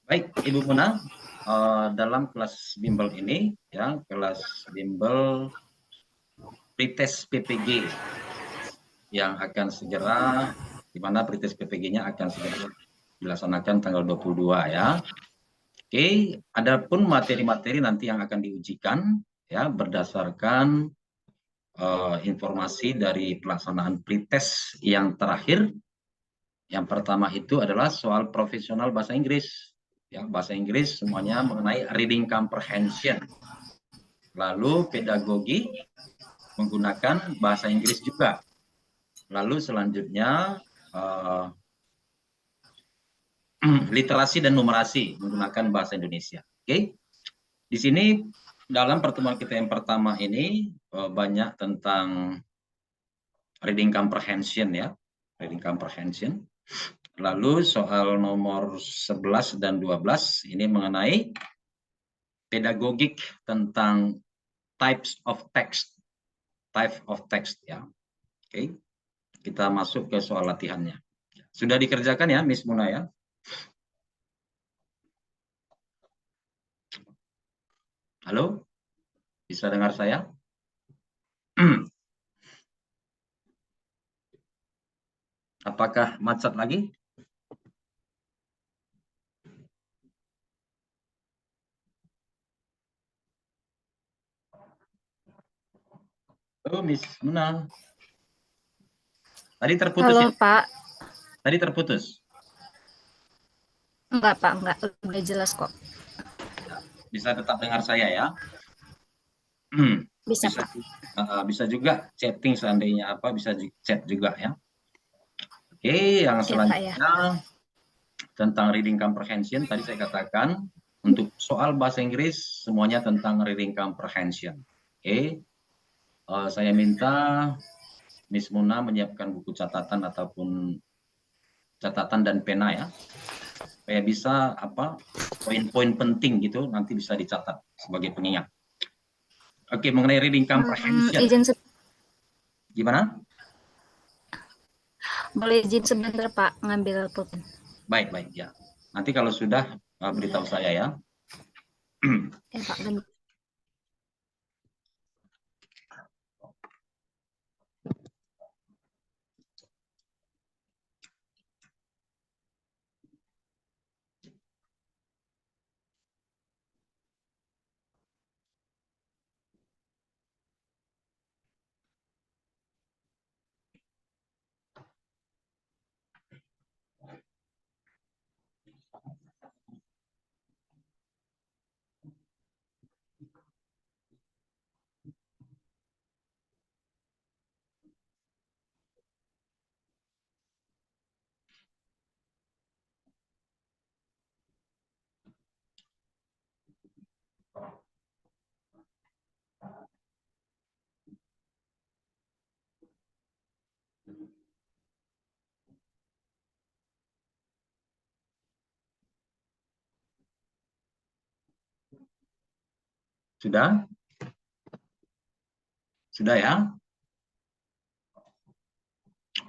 Baik, Ibu Muna, dalam kelas bimbel ini, ya, kelas bimbel pretest PPG yang akan segera, di mana pretest PPG-nya akan segera dilaksanakan tanggal 22 ya. Oke, adapun materi-materi nanti yang akan diujikan ya berdasarkan informasi dari pelaksanaan pretest yang terakhir. Yang pertama itu adalah soal profesional bahasa Inggris. Ya, bahasa Inggris semuanya mengenai reading comprehension. Lalu pedagogi menggunakan bahasa Inggris juga. Lalu selanjutnya literasi dan numerasi menggunakan bahasa Indonesia. Oke, di sini dalam pertemuan kita yang pertama ini banyak tentang reading comprehension ya, reading comprehension. Lalu soal nomor 11 dan 12 ini mengenai pedagogik tentang types of text, type of text ya. Oke, kita masuk ke soal latihannya. Sudah dikerjakan ya, Miss Muna ya? Halo, bisa dengar saya? Apakah macet lagi? Oh, Miss Muna. Tadi terputus Halo, ya? Pak. Tadi terputus. Enggak, Pak. Enggak. Udah jelas kok. Bisa tetap dengar saya ya? Bisa, Bisa Pak. bisa juga chatting seandainya apa bisa chat juga ya. Oke, yang Ya, Pak ya. selanjutnya tentang reading comprehension tadi saya katakan untuk soal bahasa Inggris semuanya tentang reading comprehension. Oke, saya minta Miss Muna menyiapkan buku catatan ataupun catatan dan pena ya, supaya bisa apa poin-poin penting gitu nanti bisa dicatat sebagai pengingat. Oke, mengenai reading comprehension, Izin gimana? boleh izin sebentar, Pak, ngambil pulpen. Baik, baik ya. Nanti kalau sudah beritahu saya ya. Ya, Pak. Bentar. Sudah? Sudah ya?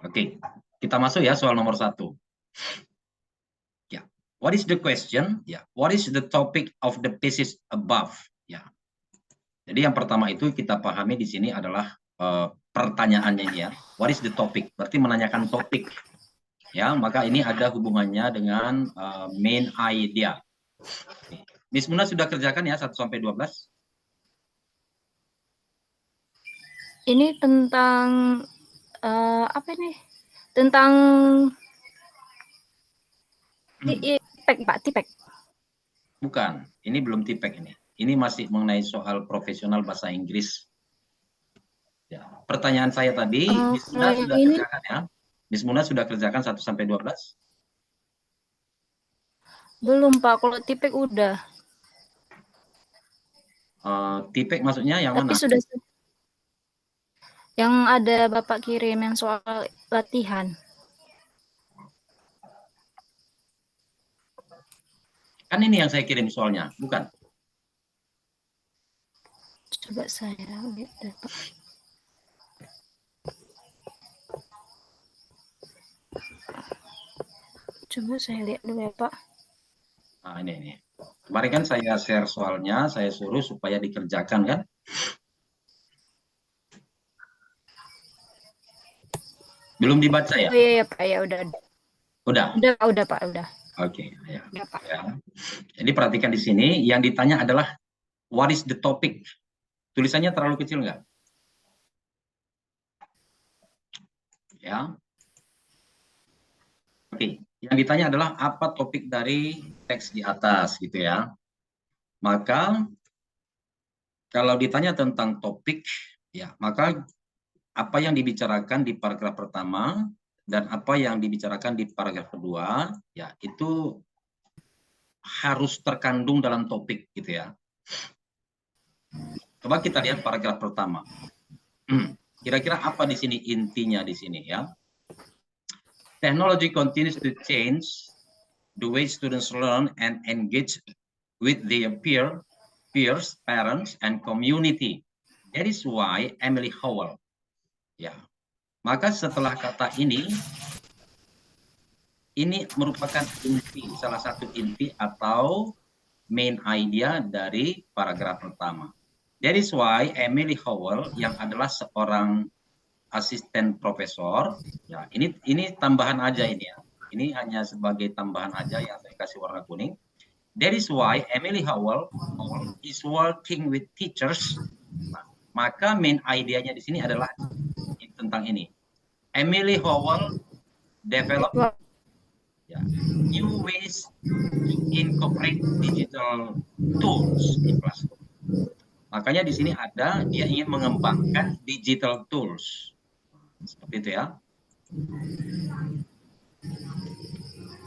Oke, kita masuk ya soal nomor 1. Ya, what is the question? Ya, what is the topic of the pieces above? Ya, jadi yang pertama itu kita pahami di sini adalah pertanyaannya ini ya. What is the topic? Berarti menanyakan topik. Ya, maka ini ada hubungannya dengan main idea. Miss Muna sudah kerjakan ya 1 sampai 12? Ini tentang apa nih? Tentang tipek, Pak, tipek. Bukan, ini belum tipek ini. Ini masih mengenai soal profesional bahasa Inggris. Ya, pertanyaan saya tadi, Miss Kalau Muna yang sudah ini kerjakan ya? Miss Muna sudah kerjakan 1 sampai 12? belum, Pak. Kalau tipek udah. Tipek maksudnya yang Tapi mana? sudah yang ada Bapak kirim yang soal latihan. Kan ini yang saya kirim soalnya, bukan? Coba saya lihat, Pak. Coba saya lihat dulu ya, Pak. Nah, ini. Kemarin kan saya share soalnya, saya suruh supaya dikerjakan kan? Belum dibaca ya? Oh iya ya, Pak, ya udah. Udah. Udah, Pak, udah. Oke, ya. Udah, Pak. Ya. Jadi perhatikan di sini, yang ditanya adalah what is the topic? Tulisannya terlalu kecil nggak? Ya. Oke, yang ditanya adalah apa topik dari teks di atas gitu ya. Maka kalau ditanya tentang topik, ya maka apa yang dibicarakan di paragraf pertama dan apa yang dibicarakan di paragraf kedua, ya itu harus terkandung dalam topik gitu ya. Coba kita lihat paragraf pertama. Kira-kira apa di sini intinya di sini ya? Technology continues to change the way students learn and engage with their peers, parents, and community. That is why Emily Howell. Ya, maka setelah kata ini merupakan inti, salah satu inti atau main idea dari paragraf pertama. That is why Emily Howell yang adalah seorang asisten profesor, ya ini tambahan aja ini ya. Ini hanya sebagai tambahan aja yang saya kasih warna kuning. That is why Emily Howell is working with teachers. Nah, maka main idenya di sini adalah tentang ini. Emily Howell develop new ways to incorporate digital tools in classroom. Makanya di sini ada dia ingin mengembangkan digital tools. Seperti itu ya.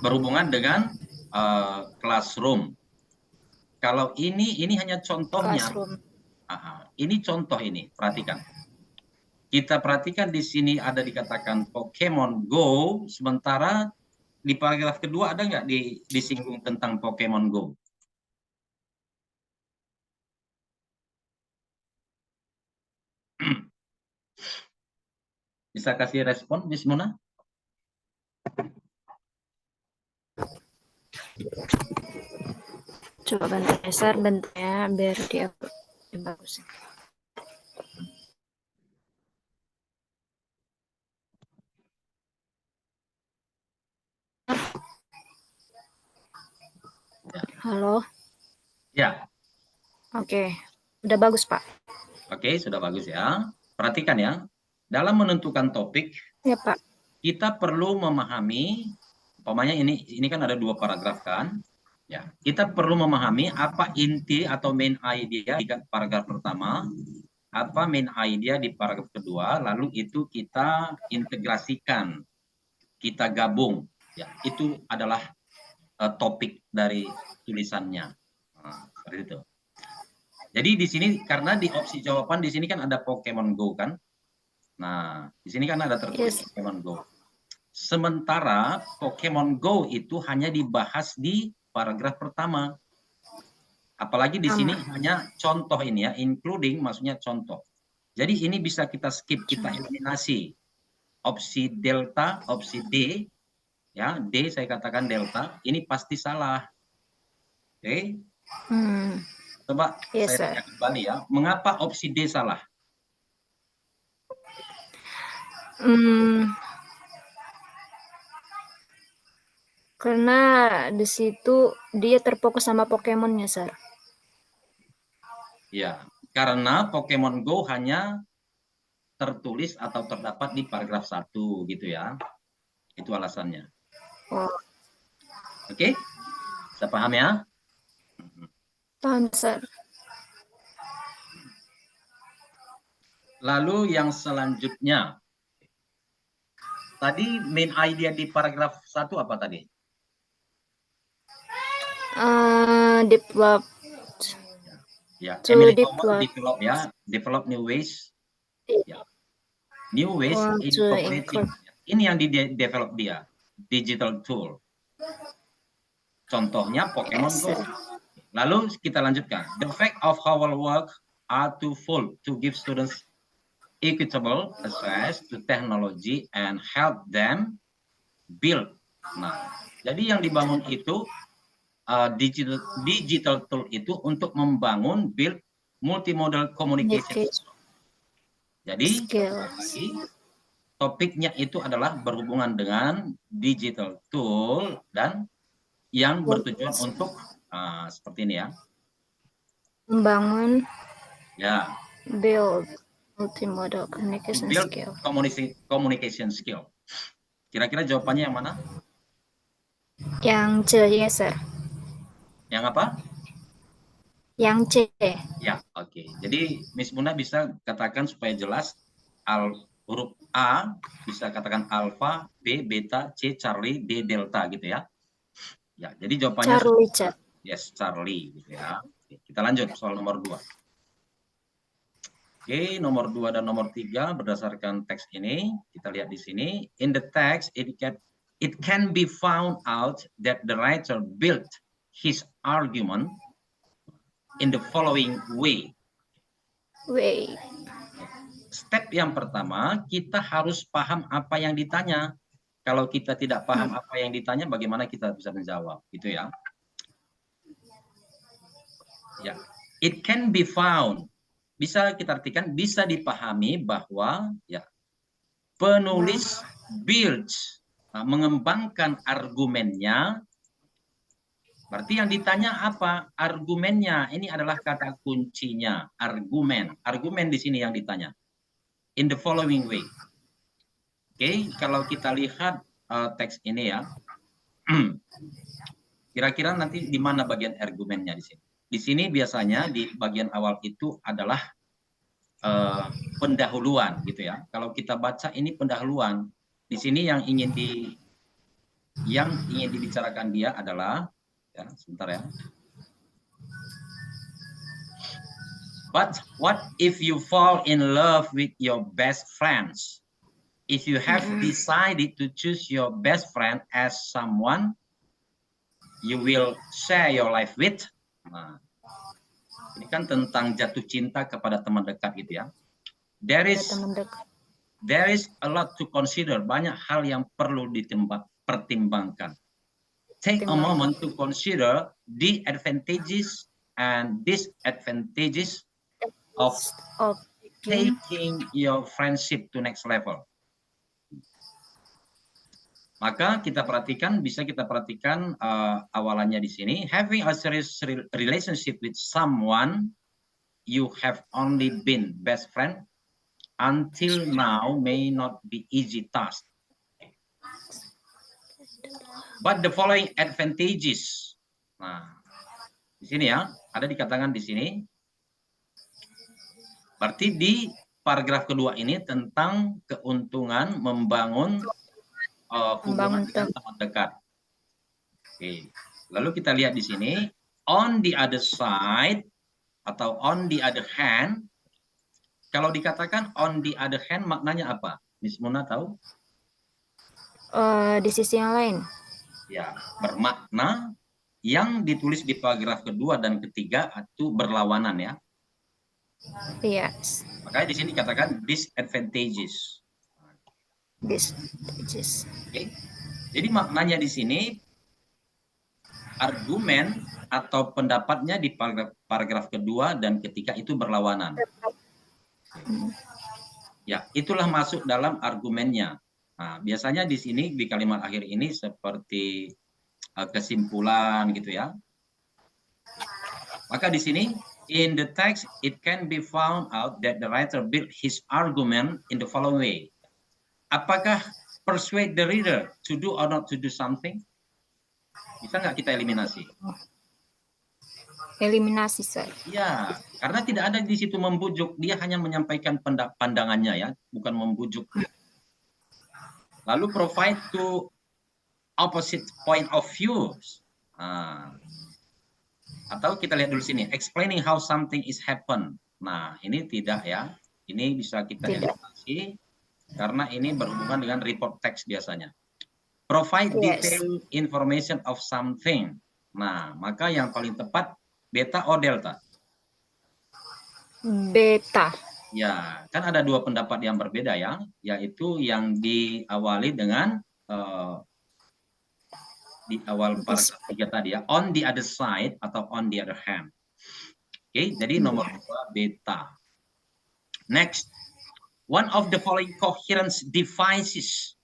Berhubungan dengan classroom. Kalau ini hanya contohnya. Ini contoh ini, perhatikan. Kita perhatikan di sini ada dikatakan Pokemon Go, sementara di paragraf kedua ada nggak disinggung tentang Pokemon Go? Bisa kasih respon, Miss Muna? Coba bantu geser bentar ya, biar dia bagus. Halo. Ya. Oke, udah bagus Pak. Oke, sudah bagus ya. Perhatikan ya, dalam menentukan topik, ya Pak, kita perlu memahami, umpamanya ini kan ada 2 paragraf kan, ya. Kita perlu memahami apa inti atau main idea di paragraf pertama, apa main idea di paragraf kedua, lalu itu kita integrasikan, kita gabung, ya. Itu adalah topik dari tulisannya. Nah, seperti itu. Jadi di sini karena di opsi jawaban di sini kan ada Pokemon Go kan. Nah, di sini kan ada tertulis Pokemon Go. Sementara Pokemon Go itu hanya dibahas di paragraf pertama. Apalagi di sini hanya contoh ini ya, including maksudnya contoh. Jadi ini bisa kita skip, kita eliminasi. Opsi delta, opsi D, ya D saya katakan delta, ini pasti salah. Oke. Coba saya tanya kembali ya, mengapa opsi D salah? Karena di situ dia terfokus sama Pokemonnya, Sir. Ya, karena Pokemon Go hanya tertulis atau terdapat di paragraf 1 gitu ya. Itu alasannya. Oke? Bisa paham ya? Paham, Sir. Lalu yang selanjutnya. Tadi main idea di paragraf 1 apa tadi? Develop. Ya, Emily Howell develop new ways. Ya. New ways incorporating. Ini yang di-develop dia, digital tool. Contohnya Pokemon Go. Lalu kita lanjutkan. The fact of our work are twofold to give students equitable access to technology and help them build Nah, jadi yang dibangun itu digital tool itu untuk membangun build multimodal communication. Jadi lagi topiknya itu adalah berhubungan dengan digital tool dan yang bertujuan untuk seperti ini ya. Membangun Ya, build multimodal communication build skill. communication skill. Kira-kira jawabannya yang mana? Yang C, ya, sir. Yang apa? Yang C. Ya, oke. Jadi Miss Muna bisa katakan supaya jelas huruf A bisa katakan alfa, B beta, C Charlie, D delta gitu ya. Ya, jadi jawabannya Charlie, Chat. yes, Charlie gitu ya. Oke, kita lanjut soal nomor 2. Oke, nomor 2 dan nomor 3 berdasarkan teks ini, kita lihat di sini. In the text, it can be found out that the writer built his argument in the following way. Wait. Step yang pertama, kita harus paham apa yang ditanya. Kalau kita tidak paham apa yang ditanya, bagaimana kita bisa menjawab, gitu ya. Ya, it can be found. Bisa kita artikan bisa dipahami bahwa ya penulis builds mengembangkan argumennya. Berarti yang ditanya apa? Argumennya. Ini adalah kata kuncinya, argumen. Argumen di sini yang ditanya. In the following way. Oke, kalau kita lihat teks ini ya. Kira-kira nanti di mana bagian argumennya di sini? Di sini biasanya di bagian awal itu adalah pendahuluan gitu ya. Kalau kita baca ini pendahuluan. Di sini yang ingin dibicarakan dia adalah ya, sebentar ya. But what if you fall in love with your best friends? If you have decided to choose your best friend as someone you will share your life with. Nah, ini kan tentang jatuh cinta kepada teman dekat gitu ya. There is a lot to consider. Banyak hal yang perlu dipertimbangkan. Take a moment to consider the advantages and disadvantages of taking your friendship to next level. Maka bisa kita perhatikan awalannya di sini. Having a serious relationship with someone you have only been best friend until now may not be easy task. But the following advantages. Nah, di sini ya, ada dikatakan di sini. Berarti di paragraf kedua ini tentang keuntungan membangun hubungan dengan teman dekat. Oke. Lalu kita lihat di sini, on the other side atau on the other hand. Kalau dikatakan on the other hand maknanya apa? Miss Muna tahu? Di sisi yang lain. Ya, bermakna yang ditulis di paragraf kedua dan ketiga itu berlawanan ya. Yes. Makanya di sini katakan disadvantages. Disadvantages. Oke. Jadi maknanya di sini argumen atau pendapatnya di paragraf kedua dan ketiga itu berlawanan. Ya, itulah masuk dalam argumennya. Nah, biasanya di sini di kalimat akhir ini seperti kesimpulan gitu ya. Maka di sini in the text it can be found out that the writer built his argument in the following way. Apakah persuade the reader to do or not to do something? Bisa nggak kita eliminasi? Eliminasi, sir. Ya, karena tidak ada di situ membujuk, dia hanya menyampaikan pandangannya ya, bukan membujuk. Lalu provide to opposite point of views. Atau kita lihat dulu sini, explaining how something is happen. Nah, ini tidak ya. Ini bisa kita eliminasi karena ini berhubungan dengan report text biasanya. Provide detailed information of something. Nah, maka yang paling tepat beta atau delta? Beta. Ya, kan ada dua pendapat yang berbeda ya, yaitu yang diawali dengan di awal paragraf 3 tadi ya, on the other side atau on the other hand. Oke, jadi nomor 2 beta. Next, one of the following coherence devices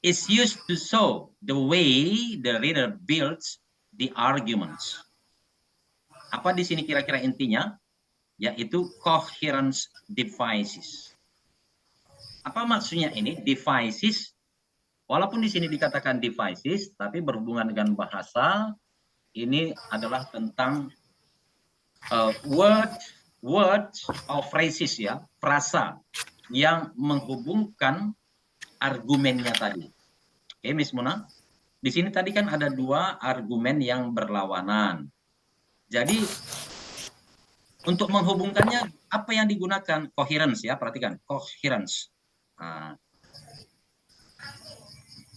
is used to show the way the reader builds the arguments. Apa di sini kira-kira intinya? Yaitu coherence devices. Apa maksudnya ini? Devices, walaupun di sini dikatakan devices, tapi berhubungan dengan bahasa, ini adalah tentang word or phrases ya, frasa yang menghubungkan argumennya tadi. Oke, Miss Muna. Di sini tadi kan ada 2 argumen yang berlawanan. Jadi untuk menghubungkannya apa yang digunakan? Coherence ya, perhatikan, coherence.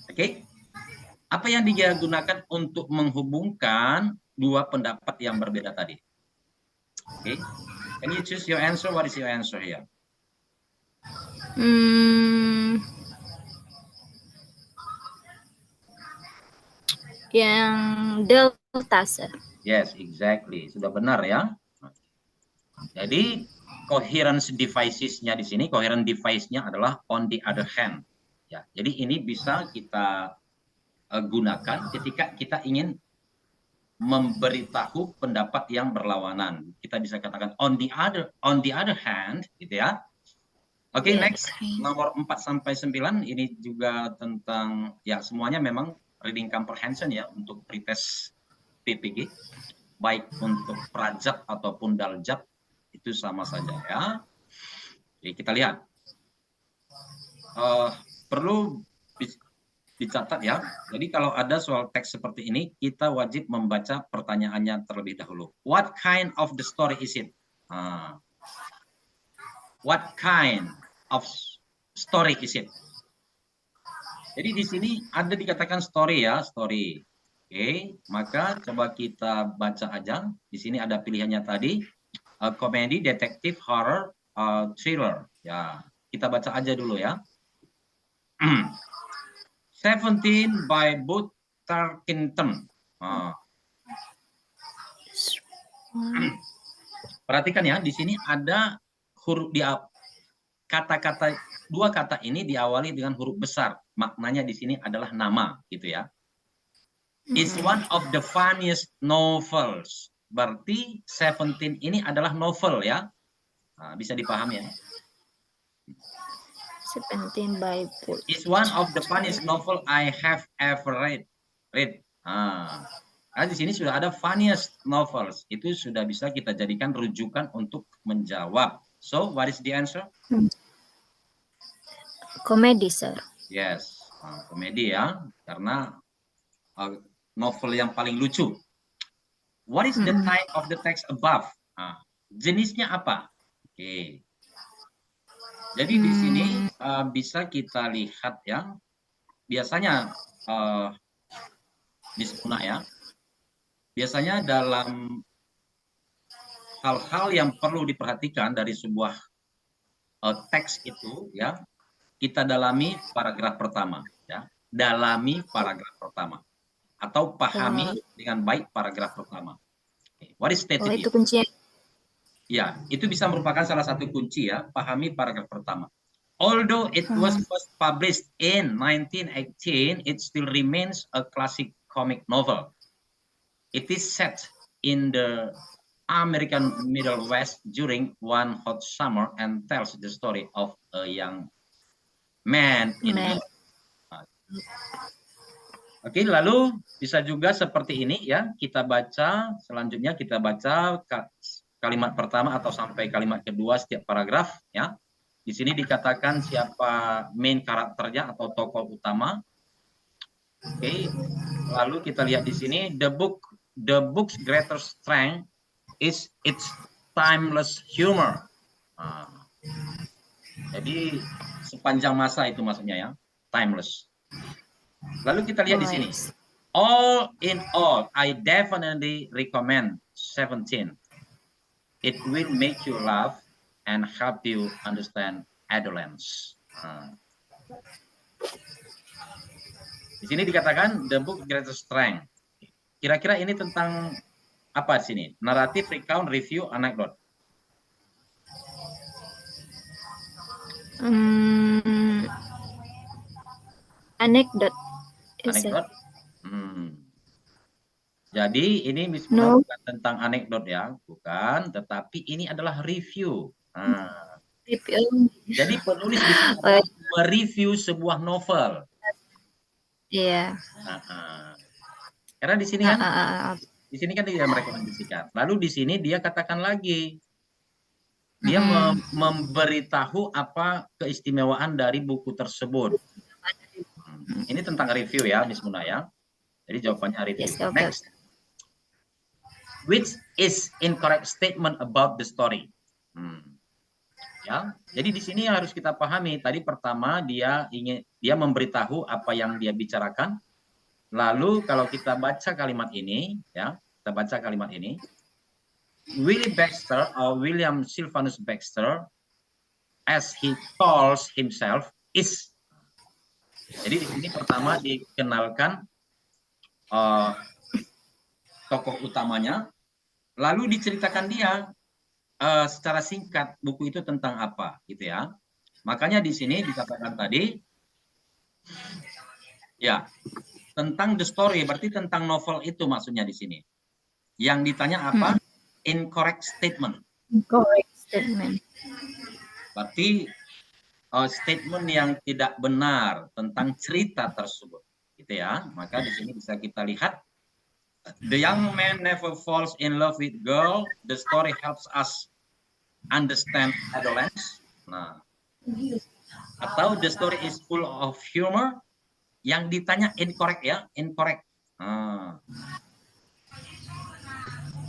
Oke. Apa yang digunakan untuk menghubungkan 2 pendapat yang berbeda tadi? Oke. Can you choose your answer? What is your answer here? Yang delta, sir. Yes, exactly. Sudah benar ya. Jadi coherence devices-nya di sini, coherent device-nya adalah on the other hand. Ya, jadi ini bisa kita gunakan ketika kita ingin memberitahu pendapat yang berlawanan. Kita bisa katakan on the other hand, gitu ya. Oke, next nomor 4 sampai 9 ini juga tentang ya semuanya memang reading comprehension ya untuk pretest PPG, baik untuk prajat ataupun daljat itu sama saja ya. Jadi kita lihat perlu dicatat ya. Jadi kalau ada soal teks seperti ini, kita wajib membaca pertanyaannya terlebih dahulu. What kind of the story is it? What kind of story is it? Jadi di sini ada dikatakan story ya, story. Oke, maka coba kita baca aja. Di sini ada pilihannya tadi, komedi, detektif, horror, thriller. Ya, kita baca aja dulu ya. 17 by Booth Tarkington. Perhatikan ya, di sini ada huruf kata-kata 2 kata ini diawali dengan huruf besar. Maknanya di sini adalah nama, gitu ya. Is one of the funniest novels. Berarti 17 ini adalah novel ya. Bisa dipahami ya. 17 by Booth. Is one of the funniest novel I have ever read. Nah, di sini sudah ada funniest novels. Itu sudah bisa kita jadikan rujukan untuk menjawab. So, what is the answer? Komedi, sir. Yes, komedi ya. Karena novel yang paling lucu. What is the type of the text above? Jenisnya apa? Oke. Jadi di sini bisa kita lihat ya. Biasanya Miss Muna ya. Biasanya dalam hal-hal yang perlu diperhatikan dari sebuah teks itu ya, kita dalami paragraf pertama ya. Dalami paragraf pertama atau pahami dengan baik paragraf pertama. What is stated? Itu kuncinya. Ya, itu bisa merupakan salah satu kunci ya, pahami paragraf pertama. Although it was first published in 1918, it still remains a classic comic novel. It is set in the American Middle West during one hot summer and tells the story of a young man in love. Oke, lalu bisa juga seperti ini ya, kita baca, selanjutnya kita baca kalimat pertama atau sampai kalimat kedua setiap paragraf ya. Di sini dikatakan siapa main karakternya atau tokoh utama. Oke. Lalu kita lihat di sini the book's greatest strength is its timeless humor. Jadi sepanjang masa itu maksudnya ya, timeless. Lalu kita lihat di sini. All in all, I definitely recommend 17. It will make you laugh and help you understand adolescence. Di sini dikatakan the book greatest strength. Kira-kira ini tentang apa di sini? Naratif, recount, review, anecdote. Anecdote. Anecdote. Jadi ini Miss Muna bukan tentang anekdot ya, bukan, tetapi ini adalah review. Review. Jadi penulis di sini adalah mereview sebuah novel. Iya. Karena di sini kan, di sini kan dia merekomendasikan. Lalu di sini dia katakan lagi, dia memberitahu apa keistimewaan dari buku tersebut. Ini tentang review ya, Miss Muna ya. Jadi jawabannya review. Yes, okay. Next. Which is incorrect statement about the story. Ya, jadi di sini yang harus kita pahami. Tadi pertama dia memberitahu apa yang dia bicarakan. Lalu kalau kita baca kalimat ini, ya, kita baca kalimat ini. Willie Baxter or William Sylvanus Baxter, as he calls himself, is. Jadi di sini pertama dikenalkan tokoh utamanya, lalu diceritakan dia secara singkat buku itu tentang apa, gitu ya. Makanya di sini dikatakan tadi, ya, tentang the story, berarti tentang novel itu maksudnya di sini. Yang ditanya apa? Incorrect statement. Incorrect statement. Berarti statement yang tidak benar tentang cerita tersebut, gitu ya. Maka di sini bisa kita lihat. The young man never falls in love with girl. The story helps us understand adolescence. Nah, atau the story is full of humor. Yang ditanya incorrect ya, incorrect.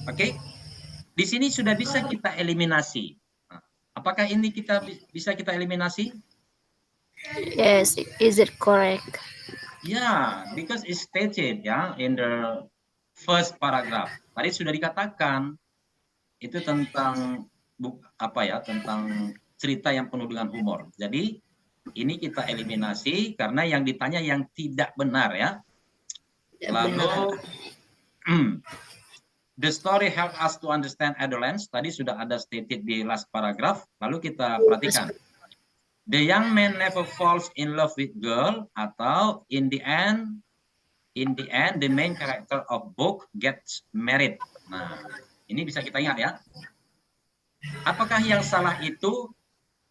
Oke, di sini sudah bisa kita eliminasi. Apakah ini bisa kita eliminasi? Yes, is it correct? Yeah, because it's stated ya in the first paragraph. Tadi sudah dikatakan itu tentang tentang cerita yang penuh dengan humor. Jadi ini kita eliminasi karena yang ditanya yang tidak benar ya. Lalu the story help us to understand adolescence. Tadi sudah ada stated di last paragraph. Lalu kita perhatikan. The young man never falls in love with girl, atau in the end the main character of book gets married. Nah, ini bisa kita ingat ya. Apakah yang salah itu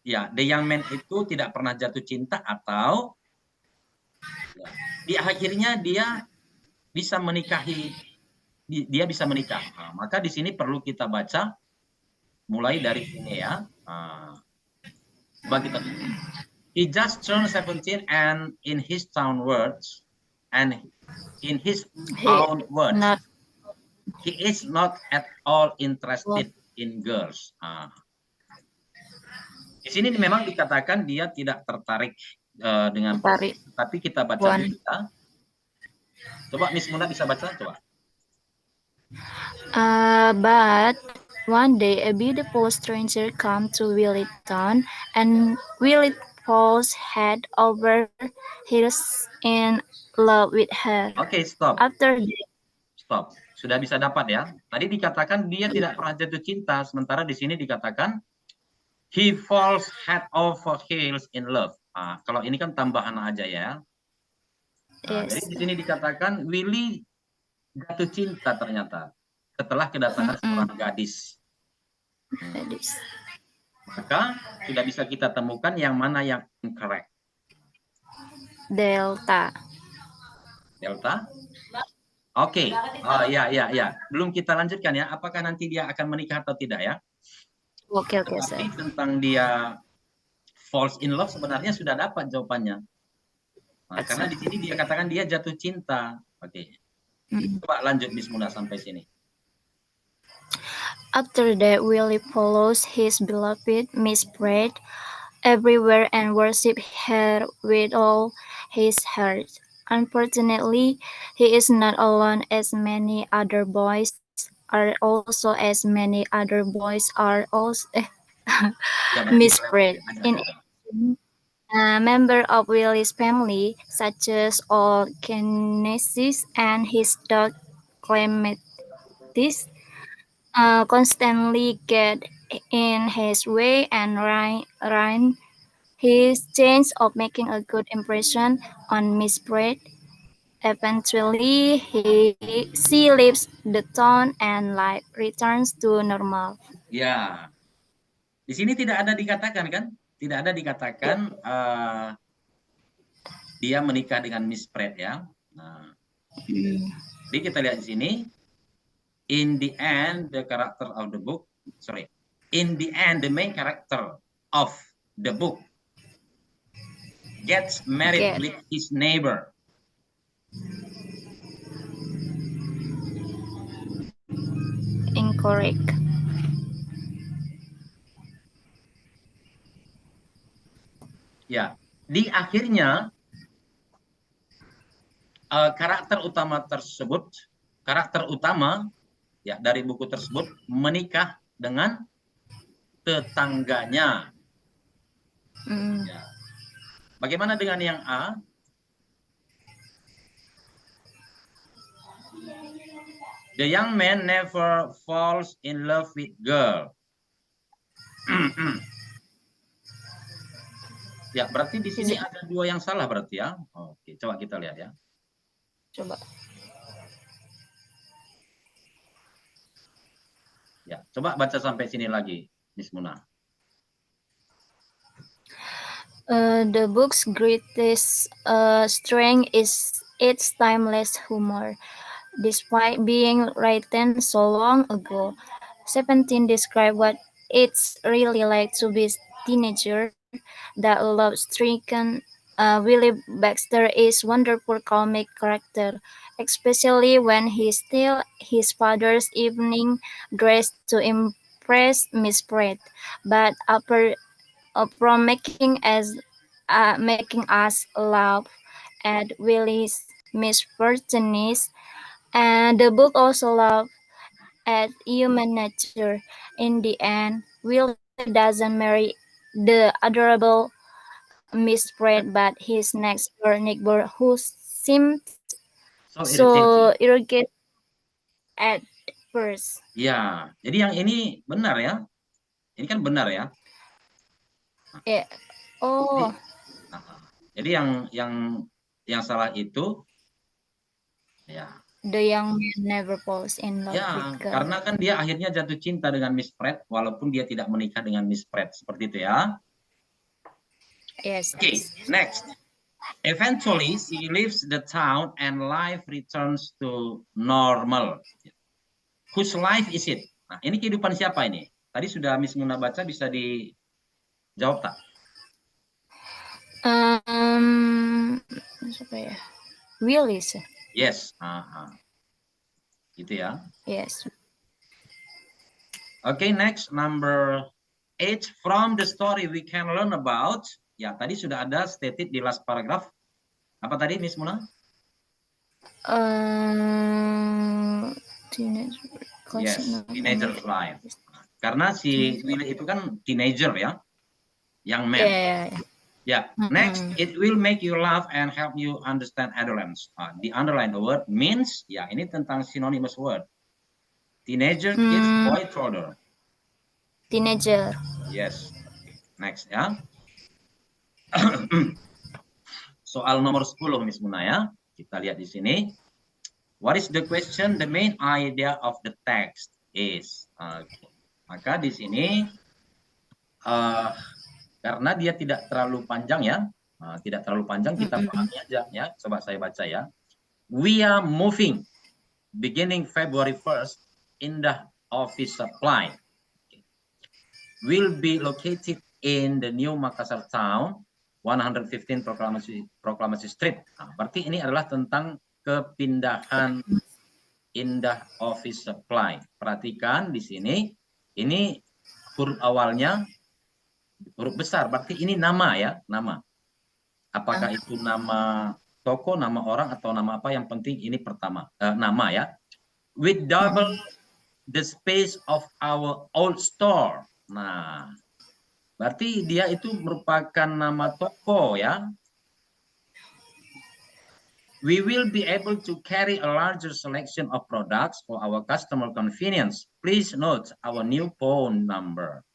ya the young man itu tidak pernah jatuh cinta, atau di akhirnya dia bisa menikahi, dia bisa menikah. Nah, maka di sini perlu kita baca mulai dari sini ya. Coba kita tulis. He just turned 17 and in his own words, he is not at all interested in girls. Di sini memang dikatakan dia tidak tertarik dengan tapi kita baca dulu ya. Coba Miss Muna bisa baca, coba. But one day a beautiful stranger comes to Willie Town, and Willie falls head over heels in love with her. Oke, stop. After that, stop. Sudah bisa dapat ya. Tadi dikatakan dia tidak pernah jatuh cinta, sementara di sini dikatakan he falls head over heels in love. Kalau ini kan tambahan aja ya. Jadi di sini dikatakan Willie jatuh cinta ternyata setelah kedatangan seorang gadis. Maka sudah bisa kita temukan yang mana yang incorrect. Delta. Oke. Oh ya. Belum kita lanjutkan ya. Apakah nanti dia akan menikah atau tidak ya? Oke. Tapi tentang dia falls in love sebenarnya sudah dapat jawabannya. Karena di sini dia katakan dia jatuh cinta. Oke. Coba lanjut Miss Muna sampai sini. After that, Willie follows his beloved Miss Pratt everywhere and worships her with all his heart. Unfortunately, he is not alone, as many other boys are also Miss Pratt. A member of Willie's family, such as old Genesis and his dog Clematis, constantly get in his way and ruin his chance of making a good impression on Miss Braid. Eventually, she leaves the town and life returns to normal. Ya, di sini tidak ada dikatakan kan? Tidak ada dikatakan dia menikah dengan Miss Pratt ya. Nah, jadi kita lihat di sini, in the end the character of the book, in the end the main character of the book gets married with his neighbor. Incorrect. Ya, di akhirnya karakter utama ya dari buku tersebut menikah dengan tetangganya. Ya. Bagaimana dengan yang A? The young man never falls in love with girl. Ya, berarti di sini ada dua yang salah berarti ya. Oke, coba kita lihat ya. Coba. Ya, coba baca sampai sini lagi, Miss Muna. The book's greatest strength is its timeless humor. Despite being written so long ago, 17 described what it's really like to be a teenager. That love-stricken Willie Baxter is wonderful comic character, especially when he steals his father's evening dress to impress Miss Pratt. But from making us laugh at Willie's misfortunes, and the book also laughs at human nature. In the end, Willie doesn't marry the adorable Miss Pratt, but his next door neighbor who seemed so irritated at first. Ya, jadi yang ini benar ya. Ini kan benar ya. Yeah. Oh. Jadi yang salah itu ya. The young man never falls in love with girl. Karena kan dia akhirnya jatuh cinta dengan Miss Pratt walaupun dia tidak menikah dengan Miss Pratt, seperti itu ya. Yes. Okay, next. Eventually she leaves the town and life returns to normal. Whose life is it? Nah, ini kehidupan siapa ini? Tadi sudah Miss Muna baca, bisa dijawab tak? Siapa ya? Willis. Yes. Gitu ya. Yes. Okay, next number 8. From the story we can learn about. Ya, tadi sudah ada stated di last paragraph. Apa tadi, Miss Muna? Teenager life. Karena si Willie itu kan teenager ya, young man. Yeah. Next, it will make you laugh and help you understand adolescence. The underlined word means, ya ini tentang synonymous word. Teenager, kids, boy, toddler. Teenager. Yes. Next ya. Soal nomor 10 Miss Muna ya. Kita lihat di sini. What is the question? The main idea of the text is. Maka di sini karena dia tidak terlalu panjang ya. Tidak terlalu panjang, kita pahami aja ya. Coba saya baca ya. We are moving beginning February 1st in the office supply. Will be located in the new Makassar town, 115 Proklamasi Street. Nah, berarti ini adalah tentang kepindahan Indah Office Supply. Perhatikan di sini, ini huruf awalnya huruf besar, berarti ini nama ya, nama. Apakah itu nama toko, nama orang, atau nama apa, yang penting ini pertama, nama ya. With double the space of our old store. Nah, Berarti dia itu merupakan nama toko ya. We will be able to carry a larger selection of products for our customer convenience. Please note our new phone number.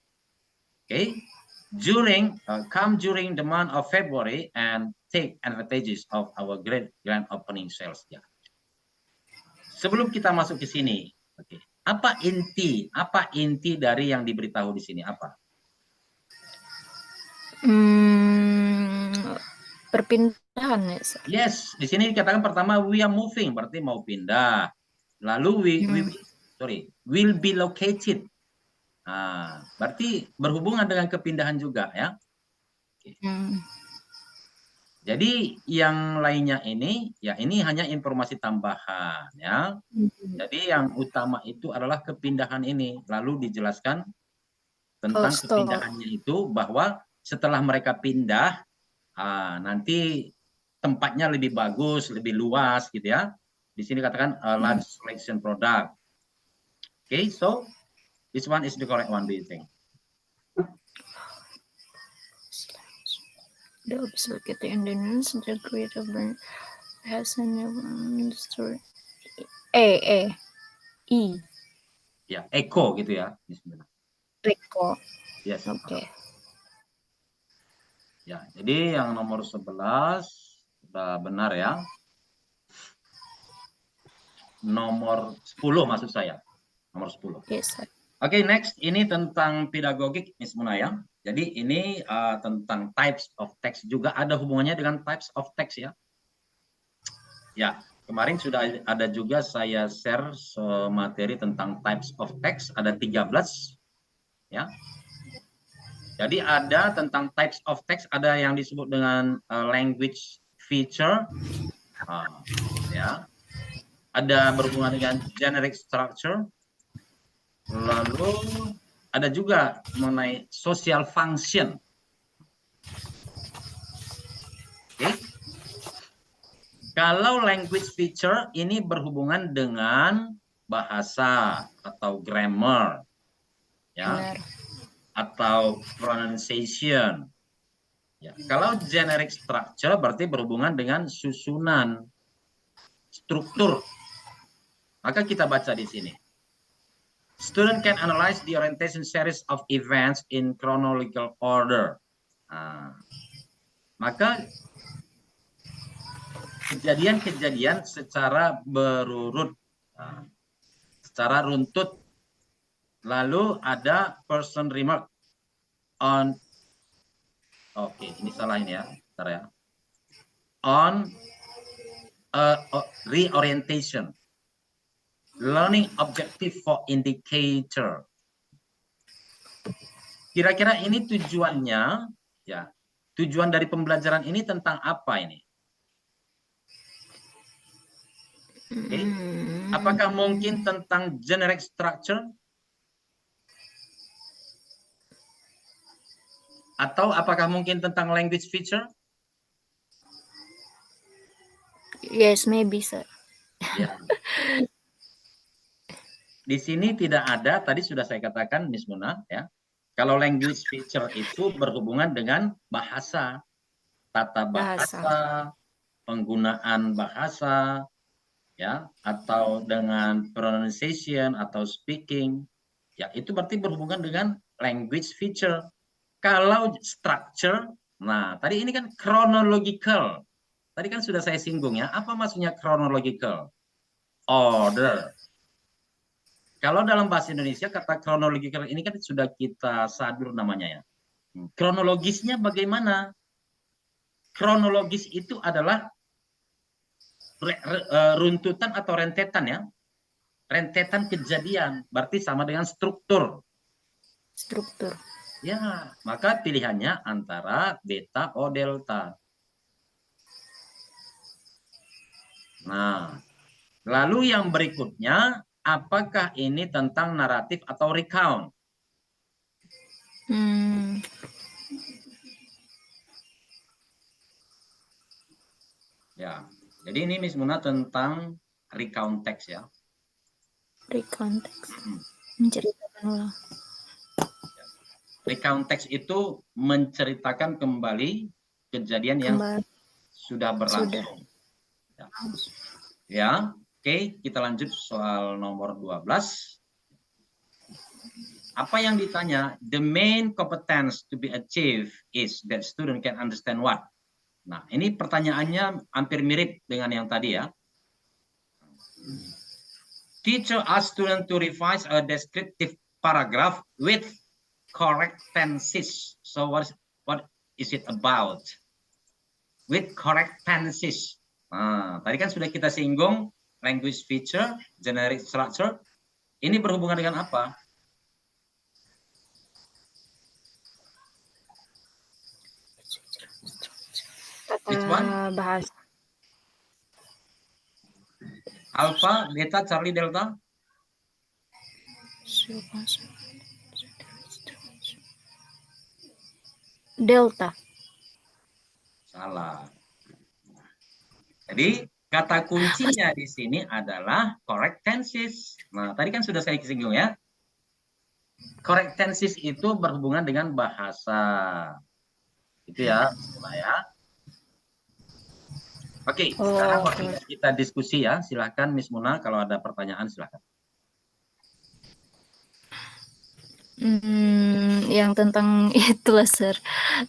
Okay. Come during the month of February and take advantages of our great grand opening sales. Ya. Sebelum kita masuk ke sini, oke. Apa inti dari yang diberitahu di sini? Apa? Perpindahan ya, sir. Yes, di sini dikatakan pertama we are moving, berarti mau pindah. Lalu will be located. Nah, berarti berhubungan dengan kepindahan juga ya. Jadi yang lainnya ini ya ini hanya informasi tambahan ya. Jadi yang utama itu adalah kepindahan ini. Lalu dijelaskan tentang kepindahannya itu bahwa setelah mereka pindah nanti tempatnya lebih bagus, lebih luas gitu ya. Di sini katakan large selection product. Okay, so this one is the correct one, do you think? The obsolete Indonesia, the greater brand has an industry. E. Ya, Eko gitu ya. Eko. Yes. Oke. Okay. Ya, jadi yang nomor 11 sudah benar ya. Nomor 10 maksud saya. Nomor 10. Yes, sir. Oke, next ini tentang pedagogik Miss Muna ya. Jadi ini tentang types of text juga ada hubungannya dengan types of text ya. Ya, kemarin sudah ada juga saya share materi tentang types of text ada 13 ya. Jadi ada tentang types of text ada yang disebut dengan language feature ya. Ada berhubungan dengan generic structure. Lalu ada juga mengenai social function. Oke. Kalau language feature ini berhubungan dengan bahasa atau grammar ya. Atau pronunciation. Ya. Kalau generic structure berarti berhubungan dengan susunan struktur. Maka kita baca di sini. Student can analyze the orientation series of events in chronological order. Maka kejadian-kejadian secara berurut, secara runtut. Lalu ada person remark on, ini salah ini ya, bentar ya. On reorientation. Learning objective for indicator. Kira-kira ini tujuannya, ya. Tujuan dari pembelajaran ini tentang apa ini? Okay. Apakah mungkin tentang generic structure? Atau apakah mungkin tentang language feature? Yes, maybe, sir. Ya. Di sini tidak ada, tadi sudah saya katakan Miss Muna ya. Kalau language feature itu berhubungan dengan bahasa, tata bahasa, penggunaan bahasa ya, atau dengan pronunciation atau speaking. Ya, itu berarti berhubungan dengan language feature. Kalau structure, nah tadi ini kan chronological. Tadi kan sudah saya singgung ya. Apa maksudnya chronological? Order. Kalau dalam bahasa Indonesia kata chronological ini kan sudah kita sadur namanya ya. Kronologisnya bagaimana? Kronologis itu adalah runtutan atau rentetan ya. Rentetan kejadian, berarti sama dengan struktur. Struktur. Ya, maka pilihannya antara beta atau delta. Nah, lalu yang berikutnya, apakah ini tentang naratif atau recount? Ya, jadi ini Miss Muna tentang recount text ya. Recount text. Menceritakan ulang. Recount text itu menceritakan kembali kejadian yang sudah berlangsung. Ya, oke, kita lanjut soal nomor 12. Apa yang ditanya? The main competence to be achieved is that student can understand what? Nah, ini pertanyaannya hampir mirip dengan yang tadi ya. Teacher asks student to revise a descriptive paragraph with correct tenses. So what is it about? With correct tenses. Nah, tadi kan sudah kita singgung language feature, generic structure. Ini berhubungan dengan apa? Which one? Bahasa. Alpha, beta, Charlie, delta? Delta. Salah. Jadi kata kuncinya di sini adalah correct tenses. Nah, tadi kan sudah saya singgung ya. Correct tenses itu berhubungan dengan bahasa. Itu ya, ya. Oke, sekarang waktunya kita diskusi ya. Silahkan Miss Muna, kalau ada pertanyaan silahkan. Yang tentang itulah sir,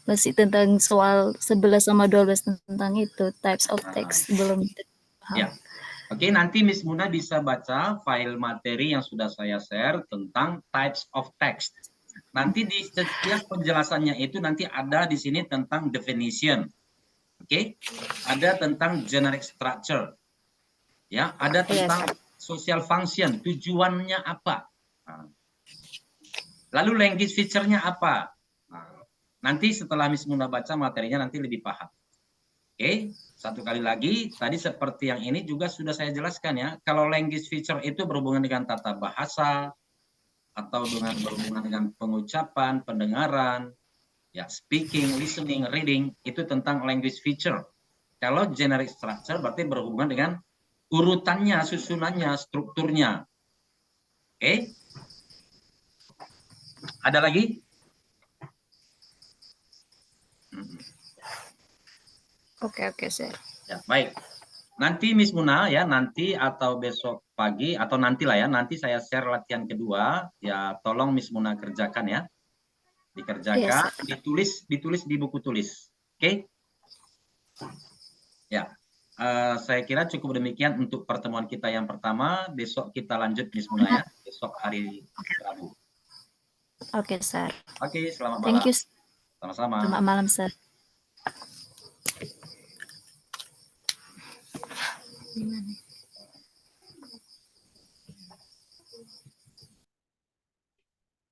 masih tentang soal 11 sama 12 tentang itu types of text belum paham. Ya. Oke, nanti Miss Muna bisa baca file materi yang sudah saya share tentang types of text. Nanti di setiap penjelasannya itu nanti ada di sini tentang definition. Oke? Ada tentang generic structure. Ya, ada tentang social function, tujuannya apa? Nah, lalu language feature-nya apa? Nah, nanti setelah Miss Muna baca materinya nanti lebih paham. Oke, satu kali lagi, tadi seperti yang ini juga sudah saya jelaskan ya. Kalau language feature itu berhubungan dengan tata bahasa atau berhubungan dengan pengucapan, pendengaran, ya speaking, listening, reading, itu tentang language feature. Kalau generic structure berarti berhubungan dengan urutannya, susunannya, strukturnya. Oke? Ada lagi? Oke, sir. Ya, baik. Nanti Miss Muna ya, nanti atau besok pagi atau nantilah ya, nanti saya share latihan kedua. Ya, tolong Miss Muna kerjakan ya. Dikerjakan, ditulis di buku tulis. Oke? Ya. Saya kira cukup demikian untuk pertemuan kita yang pertama. Besok kita lanjut Miss Muna ya. Besok hari Rabu. Oke, sir. Oke, selamat malam. Thank you. Sama-sama. Selamat malam, sir. Gimana?